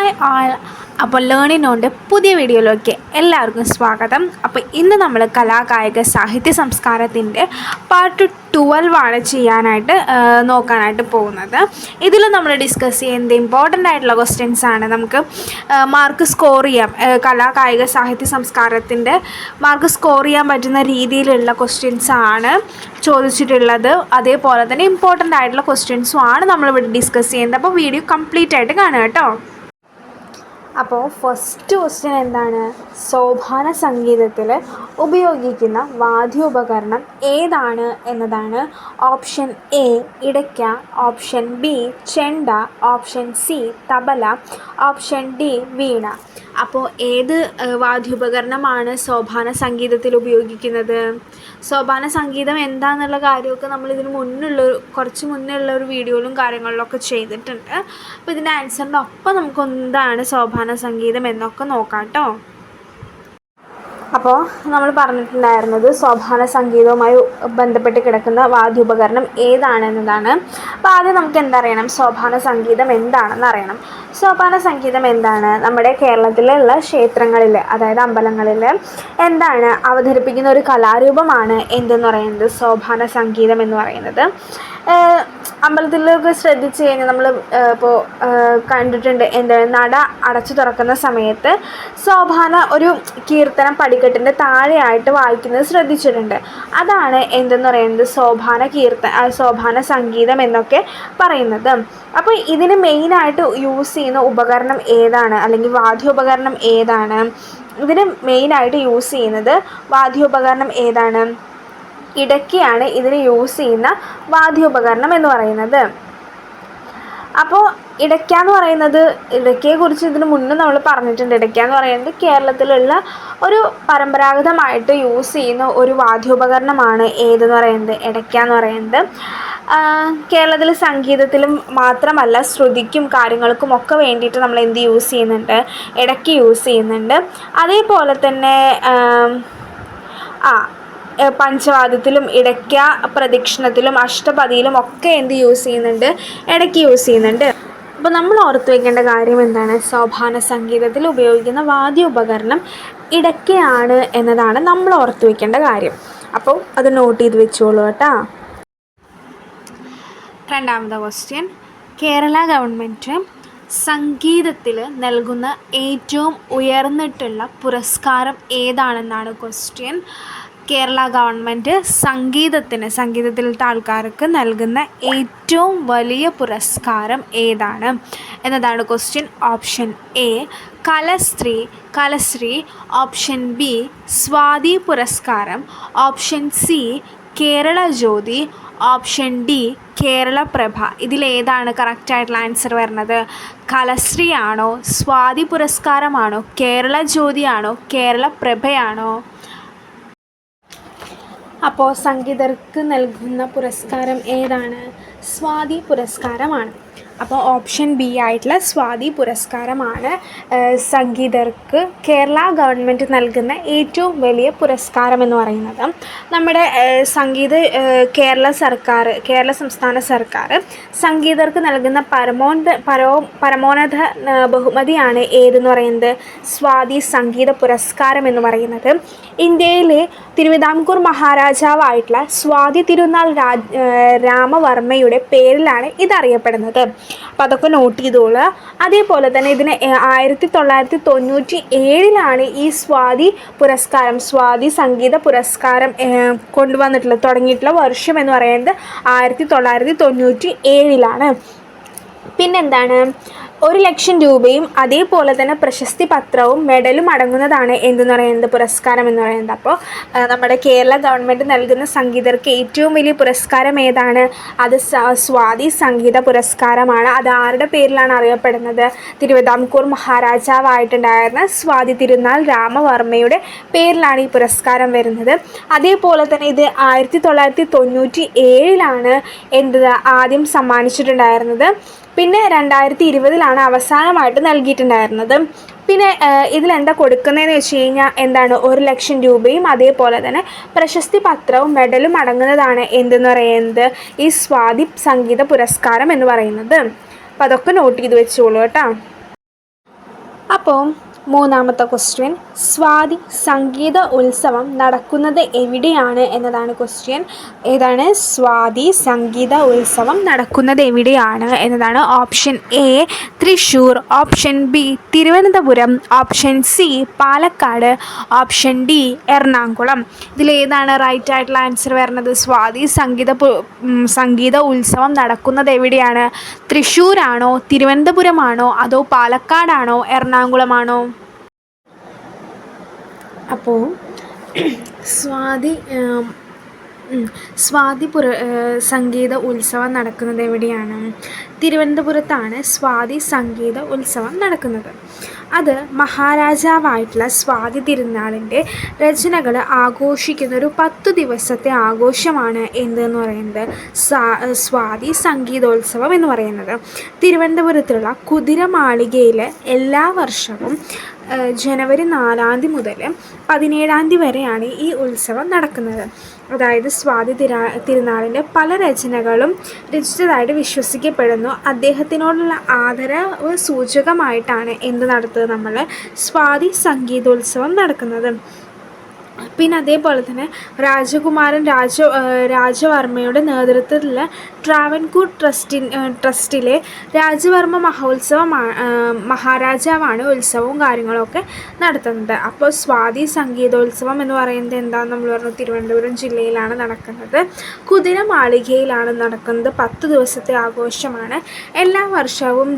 Hi ആൾ. അപ്പോൾ ലേണിനോൻ്റെ പുതിയ വീഡിയോയിലേക്ക് എല്ലാവർക്കും സ്വാഗതം. അപ്പോൾ ഇന്ന് നമ്മൾ കലാകായിക സാഹിത്യ സംസ്കാരത്തിൻ്റെ പാർട്ട് 12 ചെയ്യാനായിട്ട് നോക്കാനായിട്ട് പോകുന്നത്. ഇതിൽ നമ്മൾ ഡിസ്കസ് ചെയ്യുന്നത് ഇമ്പോർട്ടൻ്റ് ആയിട്ടുള്ള ക്വസ്റ്റ്യൻസ് ആണ്. നമുക്ക് മാർക്ക് സ്കോർ ചെയ്യാം, കലാകായിക സാഹിത്യ സംസ്കാരത്തിൻ്റെ മാർക്ക് സ്കോർ ചെയ്യാൻ പറ്റുന്ന രീതിയിലുള്ള ക്വസ്റ്റ്യൻസ് ആണ് ചോദിച്ചിട്ടുള്ളത്. അതേപോലെ തന്നെ ഇമ്പോർട്ടൻ്റ് ആയിട്ടുള്ള ക്വസ്റ്റ്യൻസും ആണ് നമ്മളിവിടെ ഡിസ്കസ് ചെയ്യുന്നത്. അപ്പോൾ വീഡിയോ കംപ്ലീറ്റ് ആയിട്ട് കാണുക കേട്ടോ. അപ്പോൾ ഫസ്റ്റ് ക്വസ്റ്റ്യൻ എന്താണ്? സോപാന സംഗീതത്തിൽ ഉപയോഗിക്കുന്ന വാദ്യോപകരണം ഏതാണ് എന്നതാണ്. ഓപ്ഷൻ എ ഇടയ്ക്ക, ഓപ്ഷൻ ബി ചെണ്ട, option C tabla, option D veena. അപ്പോൾ ഏത് വാദ്യോപകരണമാണ് സോപാന സംഗീതത്തിൽ ഉപയോഗിക്കുന്നത്? സോപാന സംഗീതം എന്താണെന്നുള്ള കാര്യമൊക്കെ നമ്മൾ കുറച്ച് മുന്നേ ഉള്ള ഒരു വീഡിയോയിലും കാര്യങ്ങളിലൊക്കെ ചെയ്തിട്ടുണ്ട്. അപ്പോൾ ഇതിൻ്റെ ആൻസറിൻ്റെ ഒപ്പം നമുക്ക് എന്താണ് സോപാന സംഗീതം എന്നൊക്കെ നോക്കാം കേട്ടോ. അപ്പോൾ നമ്മൾ പറഞ്ഞിട്ടുണ്ടായിരുന്നത് സോപാന സംഗീതവുമായി ബന്ധപ്പെട്ട് കിടക്കുന്ന വാദ്യോപകരണം ഏതാണെന്നതാണ്. അപ്പോൾ ആദ്യം നമുക്ക് എന്തറിയണം? സോപാന സംഗീതം എന്താണെന്ന് അറിയണം. സോപാന സംഗീതം എന്താണ്? നമ്മുടെ കേരളത്തിലുള്ള ക്ഷേത്രങ്ങളിൽ, അതായത് അമ്പലങ്ങളിൽ എന്താണ് അവതരിപ്പിക്കുന്ന ഒരു കലാരൂപമാണ് എന്തെന്ന് പറയുന്നത് സോപാന സംഗീതം എന്ന് പറയുന്നത്. അമ്പലത്തിലൊക്കെ ശ്രദ്ധിച്ച് കഴിഞ്ഞാൽ നമ്മൾ ഇപ്പോൾ കണ്ടിട്ടുണ്ട്, എന്താണ് നട അടച്ചു തുറക്കുന്ന സമയത്ത് സോപാന ഒരു കീർത്തനം പടിക്കെട്ടിൻ്റെ താഴെയായിട്ട് വായിക്കുന്നത് ശ്രദ്ധിച്ചിട്ടുണ്ട്. അതാണ് എന്തെന്ന് പറയുന്നത് സോപാന സംഗീതം എന്നൊക്കെ പറയുന്നത്. അപ്പോൾ ഇതിന് മെയിനായിട്ട് യൂസ് ചെയ്യുന്ന ഉപകരണം ഏതാണ്, അല്ലെങ്കിൽ വാദ്യോപകരണം ഏതാണ്? ഇതിന് മെയിനായിട്ട് യൂസ് ചെയ്യുന്നത് വാദ്യോപകരണം ഏതാണ്? ഇടയ്ക്കയാണ് ഇതിന് യൂസ് ചെയ്യുന്ന വാദ്യോപകരണം എന്ന് പറയുന്നത്. അപ്പോൾ ഇടയ്ക്ക എന്ന് പറയുന്നത്, ഇടയ്ക്കയെക്കുറിച്ച് ഇതിന് മുന്നേ നമ്മൾ പറഞ്ഞിട്ടുണ്ട്. ഇടയ്ക്ക എന്ന് പറയുന്നത് കേരളത്തിലുള്ള ഒരു പരമ്പരാഗതമായിട്ട് യൂസ് ചെയ്യുന്ന ഒരു വാദ്യോപകരണമാണ് ഏതെന്ന് പറയുന്നത് ഇടയ്ക്ക എന്ന് പറയുന്നത്. കേരളത്തിൽ സംഗീതത്തിലും മാത്രമല്ല, ശ്രുതിക്കും കാര്യങ്ങൾക്കും ഒക്കെ വേണ്ടിയിട്ട് നമ്മൾ യൂസ് ചെയ്യുന്നുണ്ട്? ഇടയ്ക്ക യൂസ് ചെയ്യുന്നുണ്ട്. അതേപോലെ തന്നെ പഞ്ചവാദ്യത്തിലും ഇടയ്ക്ക പ്രദക്ഷിണത്തിലും അഷ്ടപദിയിലും ഒക്കെ യൂസ് ചെയ്യുന്നുണ്ട്? ഇടയ്ക്ക് യൂസ് ചെയ്യുന്നുണ്ട്. അപ്പോൾ നമ്മൾ ഓർത്ത് വയ്ക്കേണ്ട കാര്യം എന്താണ്? സോപാന സംഗീതത്തിൽ ഉപയോഗിക്കുന്ന വാദ്യോപകരണം ഇടയ്ക്കയാണ് എന്നതാണ് നമ്മൾ ഓർത്ത് വയ്ക്കേണ്ട കാര്യം. അപ്പോൾ അത് നോട്ട് ചെയ്ത് വെച്ചോളൂ കേട്ടോ. രണ്ടാമത്തെ ക്വസ്റ്റ്യൻ, കേരള ഗവൺമെൻറ് സംഗീതത്തിൽ നൽകുന്ന ഏറ്റവും ഉയർന്നിട്ടുള്ള പുരസ്കാരം ഏതാണെന്നാണ് ക്വസ്റ്റ്യൻ. കേരള ഗവൺമെൻറ് സംഗീതത്തിലത്തെ ആൾക്കാർക്ക് നൽകുന്ന ഏറ്റവും വലിയ പുരസ്കാരം ഏതാണ് എന്നതാണ് question. Option A Kalashree, option B Swathi Puraskaram, option C Kerala Jyothi, option D Keralaprabha. ഇതിലേതാണ് കറക്റ്റായിട്ടുള്ള ആൻസർ വരുന്നത്? കലശ്രീ ആണോ, സ്വാതി പുരസ്കാരമാണോ, കേരള ജ്യോതിയാണോ, കേരളപ്രഭയാണോ? അപ്പോൾ സംഗീതർക്ക് നൽകുന്ന പുരസ്കാരം ഏതാണ്? സ്വാതി പുരസ്കാരമാണ്. അപ്പോൾ ഓപ്ഷൻ ബി ആയിട്ടുള്ള സ്വാതി പുരസ്കാരമാണ് സംഗീതർക്ക് കേരള ഗവൺമെൻറ് നൽകുന്ന ഏറ്റവും വലിയ പുരസ്കാരം എന്ന് പറയുന്നത്. നമ്മുടെ കേരള സംസ്ഥാന സർക്കാർ സംഗീതർക്ക് നൽകുന്ന പരമോന്നത ബഹുമതിയാണ് ഏതെന്ന് പറയുന്നത് സ്വാതി സംഗീത പുരസ്കാരം എന്ന് പറയുന്നത്. ഇന്ത്യയിലെ തിരുവിതാംകൂർ മഹാരാജാവായിട്ടുള്ള സ്വാതി തിരുനാൾ രാമവർമ്മയുടെ പേരിലാണ് ഇതറിയപ്പെടുന്നത്. അപ്പോൾ അതൊക്കെ നോട്ട് ചെയ്തോളുക. അതേപോലെ തന്നെ ഇതിന് 1997 ഈ സ്വാതി സംഗീത പുരസ്കാരം തുടങ്ങിയിട്ടുള്ള വർഷം എന്ന് പറയുന്നത് 1997. പിന്നെന്താണ്? 1,00,000 രൂപയും അതേപോലെ തന്നെ പ്രശസ്തി പത്രവും മെഡലും അടങ്ങുന്നതാണ് എന്തെന്ന് പറയുന്നത് പുരസ്കാരം എന്ന് പറയുന്നത്. അപ്പോൾ നമ്മുടെ കേരള ഗവൺമെൻറ് നൽകുന്ന സംഗീതർക്ക് ഏറ്റവും വലിയ പുരസ്കാരം ഏതാണ്? അത് സ്വാതി സംഗീത പുരസ്കാരമാണ്. അത് ആരുടെ പേരിലാണ് അറിയപ്പെടുന്നത്? തിരുവിതാംകൂർ മഹാരാജാവായിട്ടുണ്ടായിരുന്ന സ്വാതി തിരുനാൾ രാമവർമ്മയുടെ പേരിലാണ് ഈ പുരസ്കാരം വരുന്നത്. അതേപോലെ തന്നെ ഇത് 1997 ആദ്യം സമ്മാനിച്ചിട്ടുണ്ടായിരുന്നത്. പിന്നെ 2020 അവസാനമായിട്ട് നൽകിയിട്ടുണ്ടായിരുന്നത്. പിന്നെ ഇതിലെന്താ കൊടുക്കുന്നതെന്ന് വെച്ച് കഴിഞ്ഞാൽ എന്താണ്? 1,00,000 രൂപയും അതേപോലെ തന്നെ പ്രശസ്തി പത്രവും മെഡലും അടങ്ങുന്നതാണ് എന്തെന്ന് പറയുന്നത് ഈ സ്വാതി സംഗീത പുരസ്കാരം എന്ന് പറയുന്നത്. അപ്പോൾ അതൊക്കെ നോട്ട് ചെയ്ത് വെച്ചോളൂ കേട്ടോ. അപ്പോൾ മൂന്നാമത്തെ ക്വസ്റ്റ്യൻ, സ്വാതി സംഗീത ഉത്സവം നടക്കുന്നത് എവിടെയാണ് എന്നതാണ് ക്വസ്റ്റ്യൻ. ഏതാണ്? സ്വാതി സംഗീത ഉത്സവം നടക്കുന്നത് എവിടെയാണ് എന്നതാണ്. Option A Thrissur, option B Thiruvananthapuram, option C Palakkad, option D Ernakulam. ഇതിലേതാണ് റൈറ്റ് ആയിട്ടുള്ള ആൻസർ വരുന്നത്? സ്വാതി സംഗീത ഉത്സവം നടക്കുന്നത് എവിടെയാണ്? തൃശ്ശൂരാണോ, തിരുവനന്തപുരമാണോ, അതോ പാലക്കാടാണോ, എറണാകുളമാണോ? അപ്പോൾ സംഗീത ഉത്സവം നടക്കുന്നത് എവിടെയാണ്? തിരുവനന്തപുരത്താണ് സ്വാതി സംഗീത ഉത്സവം നടക്കുന്നത്. അത് മഹാരാജാവായിട്ടുള്ള സ്വാതി തിരുനാളിൻ്റെ രചനകൾ ആഘോഷിക്കുന്ന ഒരു 10 ദിവസത്തെ ആഘോഷമാണ് എന്തെന്ന് പറയുന്നത് സ്വാതി സംഗീതോത്സവം എന്ന് പറയുന്നത്. തിരുവനന്തപുരത്തുള്ള കുതിരമാളികയിൽ എല്ലാ വർഷവും ജനുവരി 4 മുതൽ 17 വരെയാണ് ഈ ഉത്സവം നടക്കുന്നത്. അതായത് സ്വാതി തിരുനാളിൻ്റെ പല രചനകളും രചിച്ചതായിട്ട് വിശ്വസിക്കപ്പെടുന്നു. അദ്ദേഹത്തിനോടുള്ള ആദരവ് സൂചകമായിട്ടാണ് എന്ത് നടത്തുന്നത് നമ്മൾ സ്വാതി സംഗീതോത്സവം നടക്കുന്നത്. പിന്നെ അതേപോലെ തന്നെ രാജകുമാരൻ രാജവർമ്മയുടെ നേതൃത്വത്തിൽ ട്രാവൻകൂർ ട്രസ്റ്റിലെ രാജവർമ്മ മഹാരാജാവാണ് ഉത്സവവും കാര്യങ്ങളൊക്കെ നടത്തുന്നത്. അപ്പോൾ സ്വാതി സംഗീതോത്സവം എന്ന് പറയുന്നത് എന്താണെന്ന് നമ്മൾ പറഞ്ഞു, തിരുവനന്തപുരം ജില്ലയിലാണ് നടക്കുന്നത്. കുതിരമാളികയിലാണ് നടക്കുന്നത്. 10 ദിവസത്തെ ആഘോഷമാണ്. എല്ലാ വർഷവും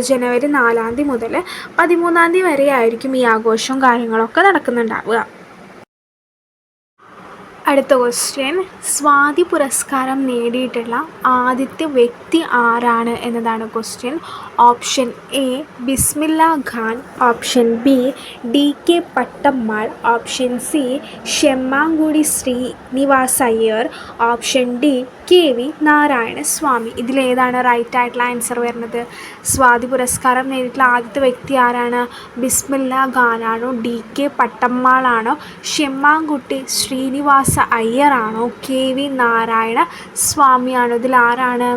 ജനുവരി 4 മുതൽ 13 വരെ ആയിരിക്കും ഈ ആഘോഷവും കാര്യങ്ങളൊക്കെ നടക്കുന്നുണ്ടാവുക. അടുത്ത ക്വസ്റ്റ്യൻ, സ്വാതി പുരസ്കാരം നേടിയിട്ടുള്ള ആദ്യത്തെ വ്യക്തി ആരാണ് എന്നതാണ് question. Option A Bismillah Khan, option B DK Pattammal, option C Semmangudi Srinivasa Iyer, option D KV Narayana Swamy. ഇതിലേതാണ് റൈറ്റ് ആയിട്ടുള്ള ആൻസർ വരുന്നത്? സ്വാതി പുരസ്കാരം നേടിയിട്ടുള്ള ആദ്യത്തെ വ്യക്തി ആരാണ്? ബിസ്മില്ല ഖാനാണോ, DK പട്ടമ്മാളാണോ, ഷെമ്മാങ്കുട്ടി ശ്രീനിവാസ അയ്യറാണോ, KV നാരായണ സ്വാമിയാണോ? ഇതിലാരാണ്?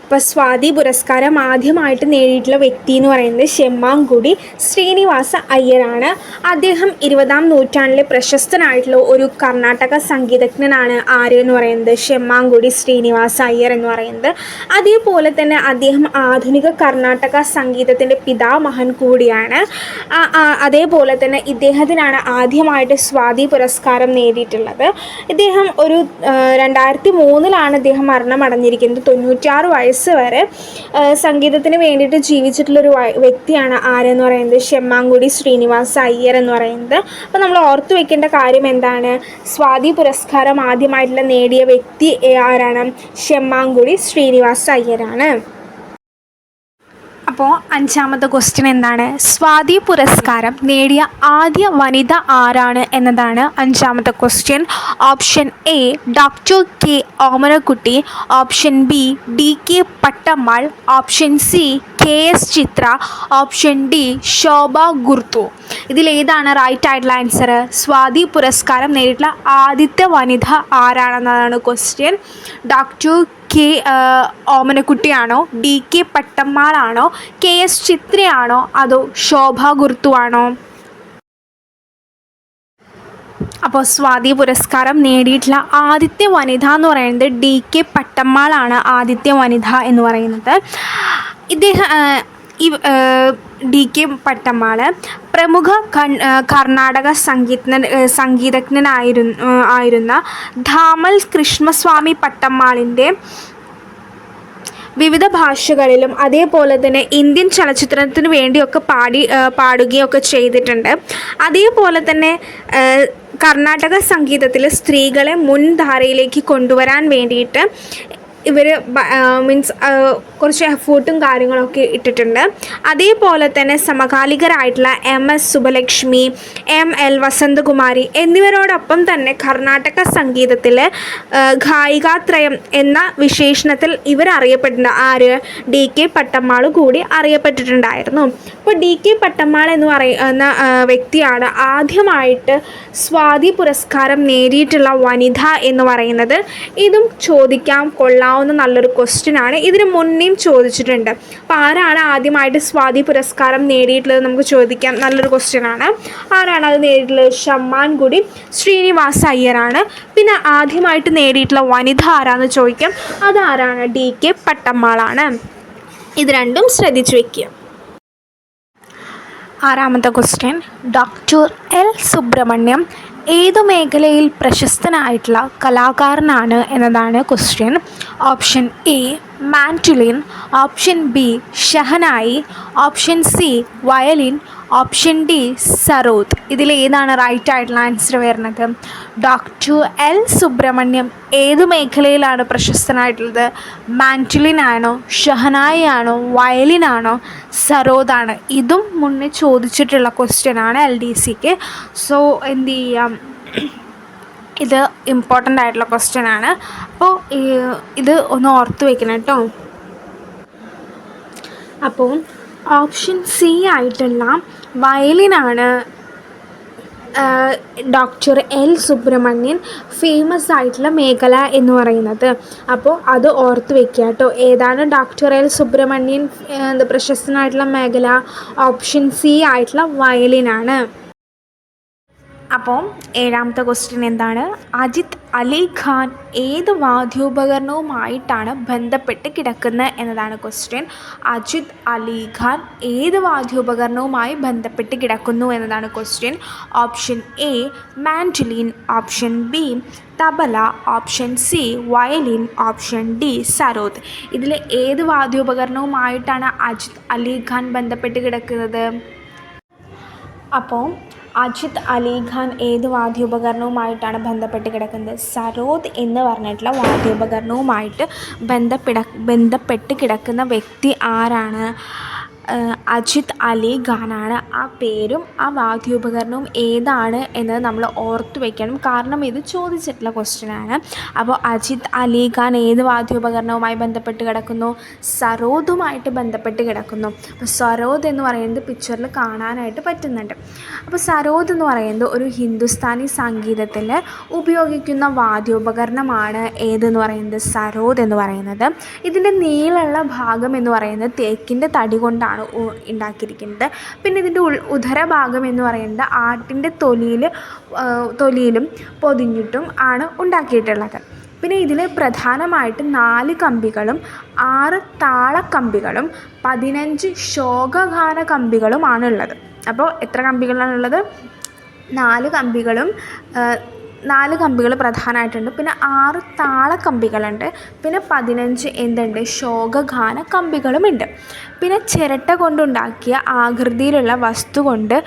അപ്പോൾ സ്വാതി പുരസ്കാരം ആദ്യമായിട്ട് നേടിയിട്ടുള്ള വ്യക്തി എന്ന് പറയുന്നത് ഷെമ്മാങ്കുടി ശ്രീനിവാസ അയ്യരാണ്. അദ്ദേഹം 20-ാം നൂറ്റാണ്ടിലെ പ്രശസ്തനായിട്ടുള്ള ഒരു കർണാടക സംഗീതജ്ഞനാണ്. ആര് എന്ന് പറയുന്നത്? ഷെമ്മാങ്കുടി ശ്രീനിവാസ അയ്യർ എന്ന് പറയുന്നത്. അതേപോലെ തന്നെ അദ്ദേഹം ആധുനിക കർണാടക സംഗീതത്തിൻ്റെ പിതാമഹൻ കൂടിയാണ്. അതേപോലെ തന്നെ ഇദ്ദേഹത്തിനാണ് ആദ്യമായിട്ട് സ്വാതി പുരസ്കാരം നേടിയിട്ടുള്ളത്. ഇദ്ദേഹം ഒരു 2003 ഇദ്ദേഹം മരണമടഞ്ഞിരിക്കുന്നത്. 96 വയസ്സ് വരെ സംഗീതത്തിന് വേണ്ടിയിട്ട് ജീവിച്ചിട്ടുള്ളൊരു വ്യക്തിയാണ്. ആരെന്ന് പറയുന്നത്? ഷെമ്മാങ്കുടി ശ്രീനിവാസ അയ്യർ എന്ന് പറയുന്നത്. അപ്പോൾ നമ്മൾ ഓർത്തു വെക്കേണ്ട കാര്യം എന്താണ്? സ്വാതി പുരസ്കാരം ആദ്യമായിട്ടുള്ള നേടിയ വ്യക്തി ആരാണ്? ഷെമ്മാങ്കുടി ശ്രീനിവാസ അയ്യരാണ്. അപ്പോൾ 5ാമത്തെ ക്വസ്റ്റ്യൻ എന്താണ്? സ്വാതി പുരസ്കാരം നേടിയ ആദ്യ വനിത ആരാണ് എന്നതാണ് 5ാമത്തെ question. Option A doctor K Omanakutty, option B DK Pattammal, option C KS Chithra, option D Shobha Gurtu. ഇതിലേതാണ് റൈറ്റ് ആയിട്ടുള്ള ആൻസർ? സ്വാതി പുരസ്കാരം നേടിയിട്ടുള്ള ആദ്യത്തെ വനിത ആരാണെന്നതാണ് ക്വസ്റ്റ്യൻ. ഡോക്ടർ K ഓമനക്കുട്ടിയാണോ, DK പട്ടമ്മാളാണോ, KS ചിത്രയാണോ, അതോ ശോഭ ഗുർതു ആണോ? അപ്പോൾ സ്വാതി പുരസ്കാരം നേടിയിട്ടുള്ള ആദ്യത്തെ വനിത എന്ന് പറയുന്നത് DK പട്ടമ്മാളാണ്. ആദ്യത്തെ വനിത എന്ന് പറയുന്നത് DK പട്ടമ്മാൾ പ്രമുഖ കർണാടക സംഗീതജ്ഞനായിരുന്ന ധാമൽ കൃഷ്ണസ്വാമി പട്ടമ്മാളിൻ്റെ വിവിധ ഭാഷകളിലും അതേപോലെ തന്നെ ഇന്ത്യൻ ചലച്ചിത്രത്തിന് വേണ്ടിയൊക്കെ പാടുകയൊക്കെ ചെയ്തിട്ടുണ്ട്. അതേപോലെ തന്നെ കർണാടക സംഗീതത്തിൽ സ്ത്രീകളെ മുൻധാരയിലേക്ക് കൊണ്ടുവരാൻ വേണ്ടിയിട്ട് ഇവർ കുറച്ച് എഫേർട്ടും കാര്യങ്ങളൊക്കെ ഇട്ടിട്ടുണ്ട്. അതേപോലെ തന്നെ സമകാലികരായിട്ടുള്ള MS സുബലക്ഷ്മി, ML വസന്തകുമാരി എന്നിവരോടൊപ്പം തന്നെ കർണാടക സംഗീതത്തിൽ ഗായികാത്രയം എന്ന വിശേഷണത്തിൽ ഇവർ അറിയപ്പെടുന്ന DK പട്ടമ്മാൾ കൂടി അറിയപ്പെട്ടിട്ടുണ്ടായിരുന്നു. അപ്പോൾ DK പട്ടമ്മാൾ എന്ന് പറയുന്ന വ്യക്തിയാണ് ആദ്യമായിട്ട് സ്വാതി പുരസ്കാരം നേടിയിട്ടുള്ള വനിത എന്ന് പറയുന്നത്. ഇതും ചോദിക്കാൻ കൊള്ളാവുന്ന നല്ലൊരു ക്വസ്റ്റ്യനാണ്. ഇതിന് മുന്നേയും ചോദിച്ചിട്ടുണ്ട്. അപ്പോൾ ആരാണ് ആദ്യമായിട്ട് സ്വാതി പുരസ്കാരം നേടിയിട്ടുള്ളത് നമുക്ക് ചോദിക്കാം. നല്ലൊരു ക്വസ്റ്റ്യനാണ്. ആരാണ് അത് നേടിയിട്ടുള്ളത്? ഷമ്മാൻഗുഡി ശ്രീനിവാസ അയ്യരാണ്. പിന്നെ ആദ്യമായിട്ട് നേടിയിട്ടുള്ള വനിത ആരാന്ന് ചോദിക്കാം. അതാരാണ്? DK പട്ടമ്മാളാണ്. ഇത് രണ്ടും ശ്രദ്ധിച്ചു വയ്ക്കുക. ആറാമത്തെ ക്വസ്റ്റ്യൻ, ഡോക്ടർ L. സുബ്രഹ്മണ്യം ഏതു മേഖലയിൽ പ്രശസ്തനായിട്ടുള്ള കലാകാരനാണ് എന്നതാണ് question. Option A mandolin, option B shehnai, option C violin, option D sarod. ഇതിലേതാണ് റൈറ്റ് ആയിട്ടുള്ള ആൻസർ വരുന്നത്? Doctor L. സുബ്രഹ്മണ്യം ഏതു മേഖലയിലാണ് പ്രശസ്തനായിട്ടുള്ളത്? മാൻഡുലിൻ ആണോ, ഷഹനായി ആണോ, വയലിൻ ആണോ, സരോദാണ്? ഇതും മുന്നേ ചോദിച്ചിട്ടുള്ള ക്വസ്റ്റ്യനാണ് LDCക്ക്. സോ എന്ത് ചെയ്യാം, ഇത് ഇമ്പോർട്ടൻ്റ് ആയിട്ടുള്ള ക്വസ്റ്റ്യനാണ്. അപ്പോൾ ഇത് ഒന്ന് ഓർത്ത് വയ്ക്കണം കേട്ടോ. അപ്പോൾ ഓപ്ഷൻ സി ആയിട്ടുള്ള വയലിനാണ് ഡോക്ടർ L. സുബ്രഹ്മണ്യൻ ഫേമസ് ആയിട്ടുള്ള മേഖല എന്ന് പറയുന്നത്. അപ്പോൾ അത് ഓർത്ത് വയ്ക്കുക കേട്ടോ. ഏതാണ് ഡോക്ടർ L. സുബ്രഹ്മണ്യൻ പ്രശസ്തനായിട്ടുള്ള മേഖല? ഓപ്ഷൻ സി ആയിട്ടുള്ള വയലിനാണ്. അപ്പോൾ ഏഴാമത്തെ ക്വസ്റ്റ്യൻ എന്താണ്? അജിത് അലി ഖാൻ ഏത് വാദ്യോപകരണവുമായിട്ടാണ് ബന്ധപ്പെട്ട് കിടക്കുന്നത് എന്നതാണ് ക്വസ്റ്റ്യൻ. അജിത് അലി ഖാൻ ഏത് വാദ്യോപകരണവുമായി ബന്ധപ്പെട്ട് കിടക്കുന്നു എന്നതാണ് question. Option A mandolin, option B tabla, option C violin, option D sarod. ഇതിൽ ഏത് വാദ്യോപകരണവുമായിട്ടാണ് അജിത് അലി ഖാൻ ബന്ധപ്പെട്ട് കിടക്കുന്നത്? അപ്പോൾ അജിത് അലി ഖാൻ ഏത് വാദ്യോപകരണവുമായിട്ടാണ് ബന്ധപ്പെട്ട് കിടക്കുന്നത്? സരോദ് എന്ന് പറഞ്ഞിട്ടുള്ള വാദ്യോപകരണവുമായിട്ട് ബന്ധപ്പെട്ട് കിടക്കുന്ന വ്യക്തി ആരാണ്? അജിത് അലി ഖാനാണ്. ആ പേരും ആ വാദ്യോപകരണവും ഏതാണ് എന്നത് നമ്മൾ ഓർത്തു വയ്ക്കണം. കാരണം ഇത് ചോദിച്ചിട്ടുള്ള ക്വസ്റ്റ്യനാണ്. അപ്പോൾ അജിത് അലി ഖാൻ ഏത് വാദ്യോപകരണവുമായി ബന്ധപ്പെട്ട് കിടക്കുന്നു? സരോദുമായിട്ട് ബന്ധപ്പെട്ട് കിടക്കുന്നു. അപ്പോൾ സരോദ് എന്ന് പറയുന്നത് പിക്ചറിൽ കാണാനായിട്ട് പറ്റുന്നുണ്ട്. അപ്പോൾ സരോദ് എന്ന് പറയുന്നത് ഒരു ഹിന്ദുസ്ഥാനി സംഗീതത്തിൽ ഉപയോഗിക്കുന്ന വാദ്യോപകരണമാണ് ഏതെന്ന് പറയുന്നത്? സരോദ് എന്ന് പറയുന്നത്. ഇതിൻ്റെ നീളമുള്ള ഭാഗം എന്ന് പറയുന്നത് തേക്കിൻ്റെ തടി കൊണ്ടാണ് ഉണ്ടാക്കിയിരിക്കുന്നത്. പിന്നെ ഇതിൻ്റെ ഉദരഭാഗം എന്ന് പറയുന്നത് ആട്ടിൻ്റെ തൊലിയിലും പൊതിഞ്ഞിട്ടും ആണ് ഉണ്ടാക്കിയിട്ടുള്ളത്. പിന്നെ ഇതിൽ പ്രധാനമായിട്ട് 4 കമ്പികളും 6 താളക്കമ്പികളും 15 ശോകഗാന കമ്പികളുമാണുള്ളത്. അപ്പോൾ എത്ര കമ്പികളാണുള്ളത്? 4 കമ്പികളും 4 കമ്പികൾ പ്രധാനമായിട്ടുണ്ട്. പിന്നെ 6 താളക്കമ്പികളുണ്ട്. പിന്നെ 15 എന്തുണ്ട്? ശോകഗാന കമ്പികളുമുണ്ട്. പിന്നെ ചിരട്ട കൊണ്ടുണ്ടാക്കിയ ആകൃതിയിലുള്ള വസ്തു കൊണ്ട്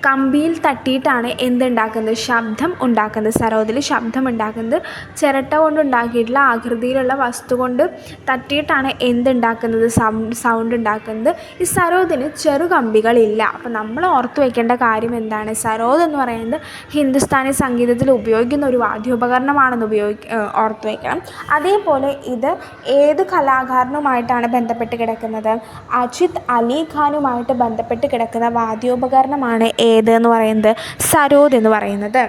കമ്പിയിൽ തട്ടിയിട്ടാണ് എന്തുണ്ടാക്കുന്നത്? ശബ്ദം ഉണ്ടാക്കുന്നത്. സരോദിൽ ശബ്ദം ഉണ്ടാക്കുന്നത് ചിരട്ട കൊണ്ടുണ്ടാക്കിയിട്ടുള്ള ആകൃതിയിലുള്ള വസ്തു കൊണ്ട് തട്ടിയിട്ടാണ് എന്തുണ്ടാക്കുന്നത്? സൗണ്ട് ഉണ്ടാക്കുന്നത്. ഈ സരോദിന് ചെറുകമ്പികളില്ല. അപ്പോൾ നമ്മൾ ഓർത്ത് വയ്ക്കേണ്ട കാര്യം എന്താണ്? സരോദ് എന്ന് പറയുന്നത് ഹിന്ദുസ്ഥാനി സംഗീതത്തിൽ ഉപയോഗിക്കുന്ന ഒരു വാദ്യോപകരണമാണെന്ന് ഓർത്ത് വയ്ക്കണം. അതേപോലെ ഇത് ഏത് കലാകാരനുമായിട്ടാണ് ബന്ധപ്പെട്ട് കിടക്കുന്നത്? അജിത് അലി ഖാനുമായിട്ട് ബന്ധപ്പെട്ട് കിടക്കുന്ന വാദ്യോപകരണമാണ് ഏതെന്ന് പറയുന്നത്? സരോദ് എന്ന് പറയുന്നത്.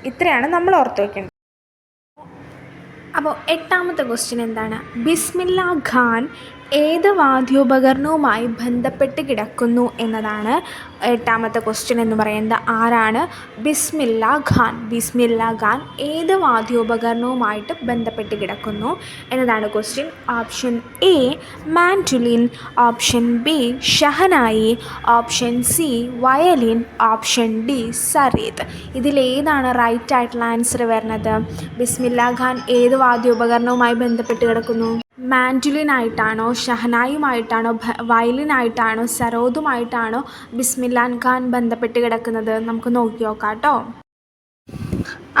ഇത്രയാണ് നമ്മൾ ഓർത്ത് വയ്ക്കേണ്ടത്. അപ്പോൾ എട്ടാമത്തെ ക്വസ്റ്റ്യൻ എന്താണ്? ബിസ്മില്ല ഖാൻ ഏത് വാദ്യോപകരണവുമായി ബന്ധപ്പെട്ട് കിടക്കുന്നു എന്നതാണ് എട്ടാമത്തെ ക്വസ്റ്റ്യൻ എന്ന് പറയുന്നത്. ആരാണ്? ബിസ്മില്ല ഖാൻ. ബിസ്മില്ല ഖാൻ ഏത് വാദ്യോപകരണവുമായിട്ട് ബന്ധപ്പെട്ട് കിടക്കുന്നു എന്നതാണ് question. Option A mandolin, option B shehnai, option C violin, option D സരീത്. ഇതിലേതാണ് റൈറ്റ് ആയിട്ടുള്ള ആൻസർ വരുന്നത്? ബിസ്മില്ല ഖാൻ ഏത് വാദ്യോപകരണവുമായി ബന്ധപ്പെട്ട് കിടക്കുന്നു? മാൻഡുലിനായിട്ടാണോ, ഷഹനായുമായിട്ടാണോ, വയലിനായിട്ടാണോ, സരോദുമായിട്ടാണോ ബിസ്മില്ല ഖാൻ ബന്ധപ്പെട്ട് കിടക്കുന്നത്? നമുക്ക് നോക്കി നോക്കാം കേട്ടോ.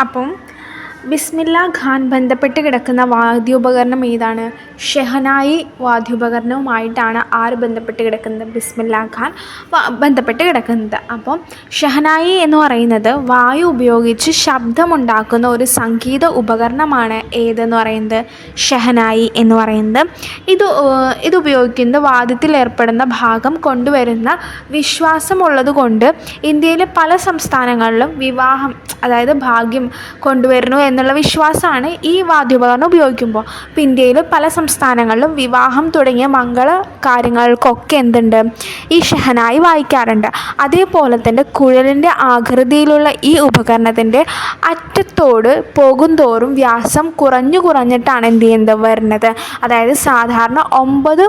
അപ്പം ബിസ്മില്ല ഖാൻ ബന്ധപ്പെട്ട് കിടക്കുന്ന വാദ്യോപകരണം ഏതാണ്? ഷെഹനായി വാദ്യോപകരണവുമായിട്ടാണ് ആര് ബന്ധപ്പെട്ട് കിടക്കുന്നത്? ബിസ്മില്ല ഖാൻ ബന്ധപ്പെട്ട് കിടക്കുന്നത്. അപ്പം ഷെഹനായി എന്ന് പറയുന്നത് വായു ഉപയോഗിച്ച് ശബ്ദമുണ്ടാക്കുന്ന ഒരു സംഗീത ഉപകരണമാണ് ഏതെന്ന് പറയുന്നത്? ഷെഹനായി എന്ന് പറയുന്നത്. ഇത് ഉപയോഗിക്കുന്നത് വാദ്യത്തിൽ ഏർപ്പെടുന്ന ഭാഗം കൊണ്ടുവരുന്ന വിശ്വാസമുള്ളത് കൊണ്ട് ഇന്ത്യയിലെ പല സംസ്ഥാനങ്ങളിലും വിവാഹം, അതായത് ഭാഗ്യം കൊണ്ടുവരുന്നു എന്നുള്ള വിശ്വാസമാണ് ഈ വാദ്യോപകരണം ഉപയോഗിക്കുമ്പോൾ. ഇപ്പോൾ ഇന്ത്യയിൽ പല സംസ്ഥാനങ്ങളിലും വിവാഹം തുടങ്ങിയ മംഗള കാര്യങ്ങൾക്കൊക്കെ എന്തുണ്ട്? ഈ ഷെഹനായി വായിക്കാറുണ്ട്. അതേപോലെ തന്നെ കുഴലിൻ്റെ ആകൃതിയിലുള്ള ഈ ഉപകരണത്തിൻ്റെ അറ്റത്തോട് പോകുന്തോറും വ്യാസം കുറഞ്ഞിട്ടാണ് എന്ത് ചെയ്യുന്നത് വരുന്നത്. അതായത് സാധാരണ 6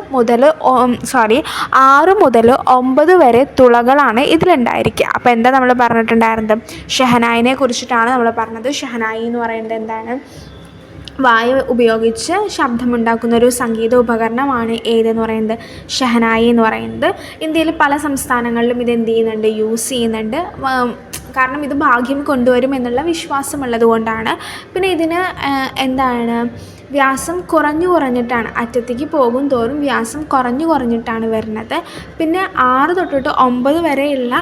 മുതൽ 9 വരെ തുളകളാണ് ഇതിലുണ്ടായിരിക്കുക. അപ്പോൾ എന്താ നമ്മൾ പറഞ്ഞിട്ടുണ്ടായിരുന്നത്? ഷെഹനായിനെ കുറിച്ചിട്ടാണ് നമ്മൾ പറഞ്ഞത്. ഷെഹനായി എന്ന് പറയുന്നത് എന്താണ്? വായു ഉപയോഗിച്ച് ശബ്ദമുണ്ടാക്കുന്ന ഒരു സംഗീത ഉപകരണമാണ് ഏതെന്ന് പറയുന്നത്? ഷെഹനായി എന്ന് പറയുന്നത്. ഇന്ത്യയിൽ പല സംസ്ഥാനങ്ങളിലും ഇത് എന്ത് ചെയ്യുന്നുണ്ട്? യൂസ് ചെയ്യുന്നുണ്ട്. കാരണം ഇത് ഭാഗ്യം കൊണ്ടുവരും എന്നുള്ള വിശ്വാസമുള്ളത് കൊണ്ടാണ്. പിന്നെ ഇതിന് എന്താണ്? വ്യാസം കുറഞ്ഞിട്ടാണ്, അറ്റത്തേക്ക് പോകും തോറും വ്യാസം കുറഞ്ഞിട്ടാണ് വരുന്നത്. പിന്നെ 6 തൊട്ടിട്ട് 9 വരെയുള്ള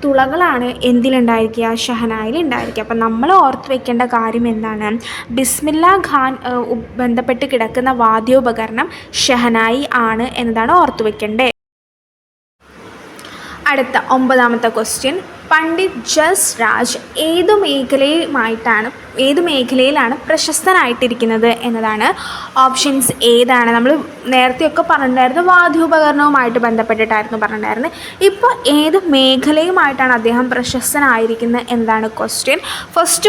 തുളകളാണ് എന്തിലുണ്ടായിരിക്കുക? ഷെഹനായിൽ ഉണ്ടായിരിക്കുക. അപ്പം നമ്മൾ ഓർത്ത് വെക്കേണ്ട കാര്യം എന്താണ്? ബിസ്മില്ല ഖാൻ ബന്ധപ്പെട്ട് കിടക്കുന്ന വാദ്യോപകരണം ഷെഹനായി ആണ് എന്നതാണ് ഓർത്ത് വെക്കേണ്ടത്. അടുത്ത 9ാമത്തെ ക്വസ്റ്റ്യൻ, പണ്ഡിറ്റ് ജസ് രാജ് ഏത് മേഖലയിലാണ് പ്രശസ്തനായിട്ടിരിക്കുന്നത് എന്നതാണ്. ഓപ്ഷൻസ് ഏതാണ്? നമ്മൾ നേരത്തെയൊക്കെ പറഞ്ഞിട്ടുണ്ടായിരുന്നു വാദ്യോപകരണവുമായിട്ട് ബന്ധപ്പെട്ടിട്ടായിരുന്നു പറഞ്ഞിട്ടുണ്ടായിരുന്നത്. ഇപ്പോൾ ഏത് മേഖലയുമായിട്ടാണ് അദ്ദേഹം പ്രശസ്തനായിരിക്കുന്നത് എന്നതാണ് ക്വസ്റ്റ്യൻ. ഫസ്റ്റ്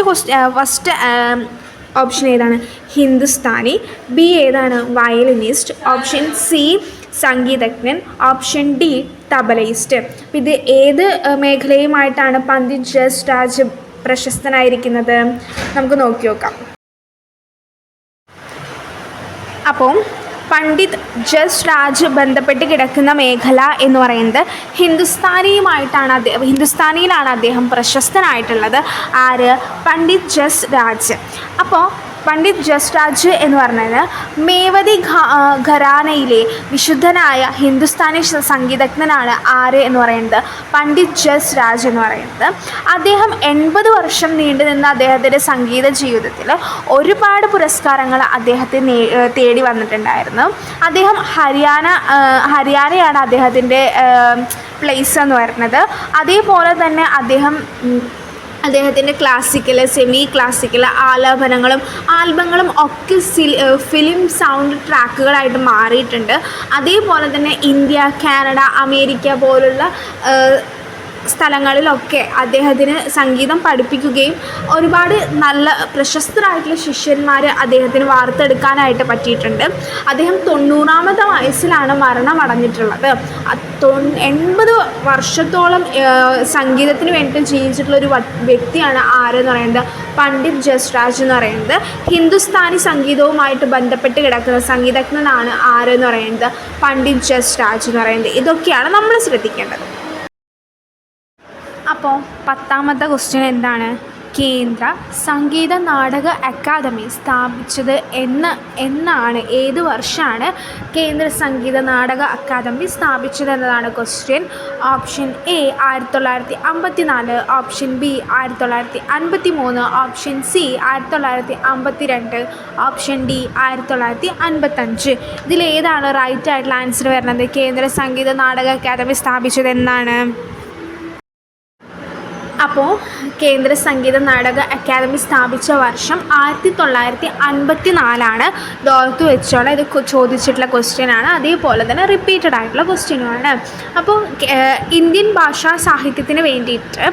ഓപ്ഷൻ ഏതാണ്? ഹിന്ദുസ്ഥാനി. ബി ഏതാണ്? വയലിനിസ്റ്റ്. ഓപ്ഷൻ സി സംഗീതജ്ഞൻ. ഓപ്ഷൻ ഡി തബലയിസ്റ്റ്. ഇത് ഏത് മേഖലയുമായിട്ടാണ് പണ്ഡിറ്റ് ജസ് രാജ് പ്രശസ്തനായിരിക്കുന്നത്? നമുക്ക് നോക്കി നോക്കാം. അപ്പോൾ പണ്ഡിറ്റ് ജസ് രാജ് ബന്ധപ്പെട്ട് കിടക്കുന്ന മേഖല എന്ന് പറയുന്നത് ഹിന്ദുസ്ഥാനിയിലാണ് അദ്ദേഹം പ്രശസ്തനായിട്ടുള്ളത്. ആര്? പണ്ഡിറ്റ് ജസ് രാജ്. അപ്പോൾ പണ്ഡിറ്റ് ജസ് രാജ് എന്ന് പറഞ്ഞാൽ മേവതി ഘരാനയിലെ വിശുദ്ധനായ ഹിന്ദുസ്ഥാനി സംഗീതജ്ഞനാണ് ആര് എന്ന് പറയുന്നത്? പണ്ഡിറ്റ് ജസ് രാജ് എന്ന് പറയുന്നത്. അദ്ദേഹം 80 വർഷം നീണ്ടു നിന്ന അദ്ദേഹത്തിൻ്റെ സംഗീത ജീവിതത്തിൽ ഒരുപാട് പുരസ്കാരങ്ങൾ അദ്ദേഹത്തെ തേടി വന്നിട്ടുണ്ടായിരുന്നു. അദ്ദേഹം ഹരിയാനയാണ് അദ്ദേഹത്തിൻ്റെ പ്ലേസ് എന്ന് പറയുന്നത്. അതേപോലെ തന്നെ അദ്ദേഹത്തിൻ്റെ ക്ലാസിക്കൽ, സെമി ക്ലാസിക്കൽ ആൽബങ്ങളും ഒക്കെ ഫിലിം സൗണ്ട് ട്രാക്കുകളായിട്ട് മാറിയിട്ടുണ്ട്. അതേപോലെ തന്നെ ഇന്ത്യ, കാനഡ, അമേരിക്ക പോലുള്ള സ്ഥലങ്ങളിലൊക്കെ അദ്ദേഹത്തിന് സംഗീതം പഠിപ്പിക്കുകയും ഒരുപാട് നല്ല പ്രശസ്തരായിട്ടുള്ള ശിഷ്യന്മാർ അദ്ദേഹത്തിന് വാർത്തെടുക്കാനായിട്ട് പറ്റിയിട്ടുണ്ട്. അദ്ദേഹം 90ാമത്തെ വയസ്സിലാണ് മരണമടഞ്ഞിട്ടുള്ളത്. 80 വർഷത്തോളം സംഗീതത്തിന് വേണ്ടി ജീവിച്ചിട്ടുള്ളൊരു വ്യക്തിയാണ് ആരെന്ന് പറയുന്നത്? പണ്ഡിറ്റ് ജസ് രാജ് എന്ന് പറയുന്നത്. ഹിന്ദുസ്ഥാനി സംഗീതവുമായിട്ട് ബന്ധപ്പെട്ട് കിടക്കുന്ന സംഗീതജ്ഞനാണ് ആരെന്ന് പറയുന്നത്? പണ്ഡിറ്റ് ജസ് രാജ് എന്ന് പറയുന്നത്. ഇതൊക്കെയാണ് നമ്മൾ ശ്രദ്ധിക്കേണ്ടത്. അപ്പോൾ 10ാമത്തെ ക്വസ്റ്റ്യൻ എന്താണ്? കേന്ദ്ര സംഗീത നാടക അക്കാദമി സ്ഥാപിച്ചത് എന്നാണ്? ഏത് വർഷമാണ് കേന്ദ്ര സംഗീത നാടക അക്കാദമി സ്ഥാപിച്ചത് എന്നതാണ് question. Option A 1954, option B 1953, option C 1952, option D 1955. ഇതിലേതാണ് റൈറ്റ് ആയിട്ടുള്ള ആൻസർ വരുന്നത്? കേന്ദ്ര സംഗീത നാടക അക്കാദമി സ്ഥാപിച്ചത് എന്നാണ്? അപ്പോൾ കേന്ദ്ര സംഗീത നാടക അക്കാദമി സ്ഥാപിച്ച വർഷം 1954. ഇത് ഓർത്ത് വെച്ചോളാം. ഇത് ചോദിച്ചിട്ടുള്ള ക്വസ്റ്റ്യനാണ്. അതേപോലെ തന്നെ റിപ്പീറ്റഡ് ആയിട്ടുള്ള ക്വസ്റ്റ്യനുമാണ്. അപ്പോൾ ഇന്ത്യൻ ഭാഷാ സാഹിത്യത്തിന് വേണ്ടിയിട്ട്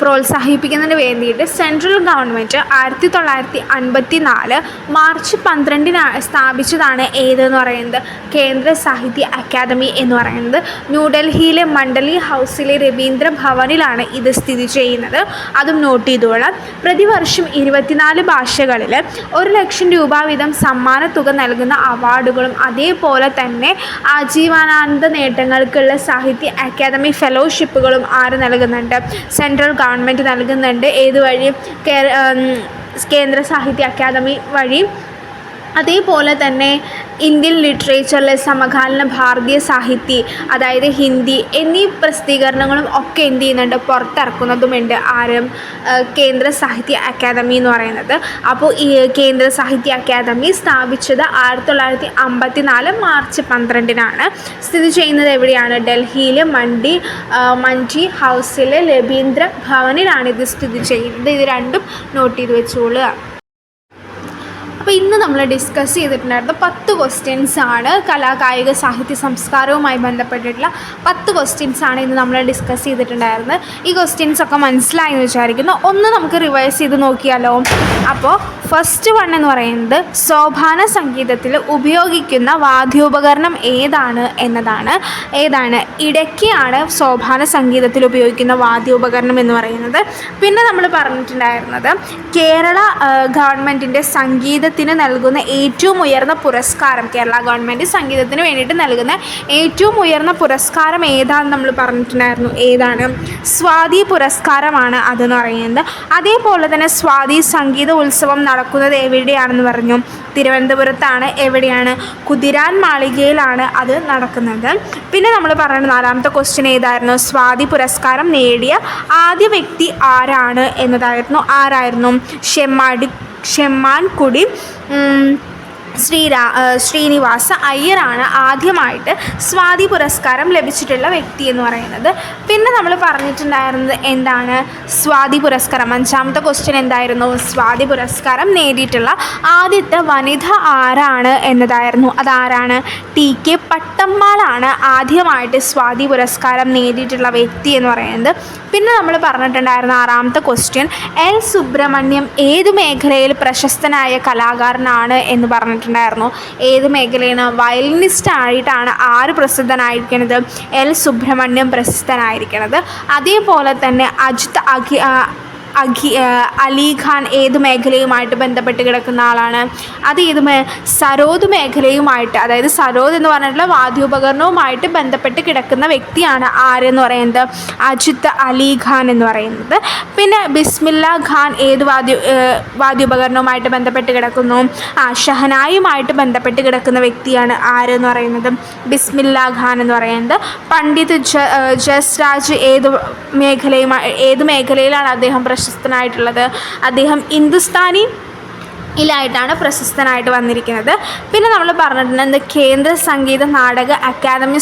പ്രോത്സാഹിപ്പിക്കുന്നതിന് വേണ്ടിയിട്ട് സെൻട്രൽ ഗവൺമെൻറ് 1954 മാർച്ച് 12 സ്ഥാപിച്ചതാണ് ഏതെന്ന് പറയുന്നത്? കേന്ദ്ര സാഹിത്യ അക്കാദമി എന്ന് പറയുന്നത്. ന്യൂഡൽഹിയിലെ മണ്ഡലി ഹൗസിലെ രവീന്ദ്ര ഭവനിലാണ് ഇത് സ്ഥിതി ചെയ്യുന്നത്. അതും നോട്ട് ചെയ്തോളാം. പ്രതിവർഷം 24 ഭാഷകളിൽ 1 ലക്ഷം രൂപ വീതം സമ്മാനത്തുക നൽകുന്ന അവാർഡുകളും അതേപോലെ തന്നെ ആജീവനാന്ത നേട്ടങ്ങൾക്കുള്ള സാഹിത്യ അക്കാദമി ഫെലോഷിപ്പുകളും ആര് നൽകുന്നുണ്ട്? സെൻട്രൽ ഗവൺമെൻറ് നൽകുന്നുണ്ട്. ഏത് വഴി? കേന്ദ്ര സാഹിത്യ അക്കാദമി വഴി. അതേപോലെ തന്നെ ഇന്ത്യൻ ലിറ്ററേച്ചറിലെ സമകാലീന ഭാരതീയ സാഹിത്യ, അതായത് ഹിന്ദി എന്നീ പ്രസിദ്ധീകരണങ്ങളും ഒക്കെ എന്ത് ചെയ്യുന്നുണ്ട്, പുറത്തിറക്കുന്നതുമുണ്ട്. ആരും കേന്ദ്ര സാഹിത്യ അക്കാദമി എന്ന് പറയുന്നത്. അപ്പോൾ ഈ കേന്ദ്ര സാഹിത്യ അക്കാദമി സ്ഥാപിച്ചത് 1954 മാർച്ച് 12-നാണ്. സ്ഥിതി ചെയ്യുന്നത് എവിടെയാണ്? ഡൽഹിയിൽ മണ്ഡി ഹൗസിലെ രവീന്ദ്ര ഭവനിലാണ് ഇത് സ്ഥിതി ചെയ്യുന്നത്. ഇത് രണ്ടും നോട്ട് ചെയ്ത് വെച്ചോളുക. അപ്പോൾ ഇന്ന് നമ്മൾ ഡിസ്കസ് ചെയ്തിട്ടുണ്ടായിരുന്ന 10 ക്വസ്റ്റ്യൻസാണ് കായിക സാഹിത്യ സംസ്കാരവുമായി ബന്ധപ്പെട്ടിട്ടുള്ള 10 ക്വസ്റ്റ്യൻസാണ് ഇന്ന് നമ്മൾ ഡിസ്കസ് ചെയ്തിട്ടുണ്ടായിരുന്നത്. ഈ ക്വസ്റ്റ്യൻസൊക്കെ മനസ്സിലായി എന്ന് വിചാരിക്കുന്നു. ഒന്ന് നമുക്ക് റിവൈസ് ചെയ്ത് നോക്കിയാലോ. അപ്പോൾ ഫസ്റ്റ് വൺ എന്ന് പറയുന്നത് സോപാന സംഗീതത്തിൽ ഉപയോഗിക്കുന്ന വാദ്യോപകരണം ഏതാണ് എന്നതാണ്. ഇടയ്ക്കാണ് സോപാന സംഗീതത്തിൽ ഉപയോഗിക്കുന്ന വാദ്യോപകരണം എന്ന് പറയുന്നത്. പിന്നെ നമ്മൾ പറഞ്ഞിട്ടുണ്ടായിരുന്നത് കേരള ഗവൺമെൻറ്റിൻ്റെ സംഗീതത്തിന് നൽകുന്ന ഏറ്റവും ഉയർന്ന പുരസ്കാരം, കേരള ഗവൺമെൻറ് സംഗീതത്തിന് വേണ്ടിയിട്ട് നൽകുന്ന ഏറ്റവും ഉയർന്ന പുരസ്കാരം ഏതാണെന്ന് നമ്മൾ പറഞ്ഞിട്ടുണ്ടായിരുന്നു. ഏതാണ്? സ്വാതി പുരസ്കാരമാണ് അതെന്ന് പറയുന്നത്. അതേപോലെ തന്നെ സ്വാതി സംഗീത ഉത്സവം നടക്കുന്നത് എവിടെയാണെന്ന് പറഞ്ഞു? തിരുവനന്തപുരത്താണ്. എവിടെയാണ്? കുതിരാൻ മാളികയിലാണ് അത് നടക്കുന്നത്. പിന്നെ നമ്മൾ പറഞ്ഞ 4ാമത്തെ ക്വസ്റ്റ്യൻ ഏതായിരുന്നു? സ്വാതി പുരസ്കാരം നേടിയ ആദ്യ വ്യക്തി ആരാണ് എന്നതായിരുന്നു. ആരായിരുന്നു? ഷെമ്മാൻകുടി ശ്രീനിവാസ അയ്യരാണ് ആദ്യമായിട്ട് സ്വാതി പുരസ്കാരം ലഭിച്ചിട്ടുള്ള വ്യക്തി എന്ന് പറയുന്നത്. പിന്നെ നമ്മൾ പറഞ്ഞിട്ടുണ്ടായിരുന്നത് എന്താണ്? സ്വാതി പുരസ്കാരം 5ാമത്തെ ക്വസ്റ്റ്യൻ എന്തായിരുന്നു? സ്വാതി പുരസ്കാരം നേടിയിട്ടുള്ള ആദ്യത്തെ വനിത ആരാണ് എന്നതായിരുന്നു. അതാരാണ്? TK പട്ടമ്മാളാണ് ആദ്യമായിട്ട് സ്വാതി പുരസ്കാരം നേടിയിട്ടുള്ള വ്യക്തി എന്ന് പറയുന്നത്. പിന്നെ നമ്മൾ പറഞ്ഞിട്ടുണ്ടായിരുന്ന 6ാമത്തെ ക്വസ്റ്റ്യൻ L. സുബ്രഹ്മണ്യം ഏത് മേഖലയിൽ പ്രശസ്തനായ കലാകാരനാണ് എന്ന് പറഞ്ഞിട്ടുണ്ടായിരുന്നു. ഏത് മേഖലയാണ്? വയലിനിസ്റ്റ് ആയിട്ടാണ് ആര് പ്രസിദ്ധനായിരിക്കുന്നത്? L. സുബ്രഹ്മണ്യം പ്രസിദ്ധനായിരിക്കുന്നത്. അതേപോലെ തന്നെ അലി ഖാൻ ഏത് മേഖലയുമായിട്ട് ബന്ധപ്പെട്ട് കിടക്കുന്ന ആളാണ്? അത് സരോദ് മേഖലയുമായിട്ട്, അതായത് സരോദ് എന്ന് പറഞ്ഞിട്ടുള്ള വാദ്യോപകരണവുമായിട്ട് ബന്ധപ്പെട്ട് കിടക്കുന്ന വ്യക്തിയാണ് ആരെന്ന് പറയുന്നത്? അജിത് അലി ഖാൻ എന്ന് പറയുന്നത്. പിന്നെ ബിസ്മില്ല ഖാൻ ഏത് വാദ്യോപകരണവുമായിട്ട് ബന്ധപ്പെട്ട് കിടക്കുന്നു? ഷഹനായുമായിട്ട് ബന്ധപ്പെട്ട് കിടക്കുന്ന വ്യക്തിയാണ് ആരെന്ന് പറയുന്നത് ബിസ്മില്ല ഖാൻ എന്ന് പറയുന്നത്. പണ്ഡിറ്റ് ജസ്രാജ് ഏത് മേഖലയിലാണ് അദ്ദേഹം പ്രശസ്തനായിട്ടുള്ളത്? അദ്ദേഹം ഹിന്ദുസ്ഥാനി ായിട്ടാണ് പ്രശസ്തനായിട്ട് വന്നിരിക്കുന്നത്. പിന്നെ നമ്മൾ പറഞ്ഞിട്ടുണ്ട് കേന്ദ്ര സംഗീത നാടക അക്കാദമി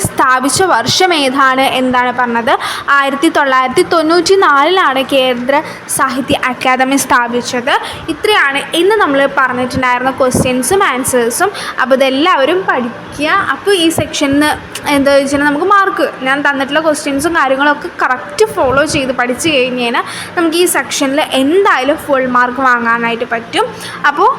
സ്ഥാപിച്ച വർഷം ഏതാണ് എന്താണ് പറഞ്ഞത്? 1994 കേന്ദ്ര സാഹിത്യ അക്കാദമി സ്ഥാപിച്ചത്. ഇത്രയാണ് ഇന്ന് നമ്മൾ പറഞ്ഞിട്ടുണ്ടായിരുന്ന ക്വസ്റ്റ്യൻസും ആൻസേഴ്സും. അപ്പോൾ ഇതെല്ലാവരും പഠിക്കുക. അപ്പോൾ ഈ സെക്ഷനിൽ എന്താ വെച്ചാൽ നമുക്ക് മാർക്ക്, ഞാൻ തന്നിട്ടുള്ള ക്വസ്റ്റ്യൻസും കാര്യങ്ങളൊക്കെ കറക്റ്റ് ഫോളോ ചെയ്ത് പഠിച്ചു കഴിഞ്ഞാൽ നമുക്ക് ഈ സെക്ഷനിൽ എന്തായാലും ഫുൾ മാർക്ക് വാങ്ങാനായിട്ട് പറ്റും. അപ്പോൾ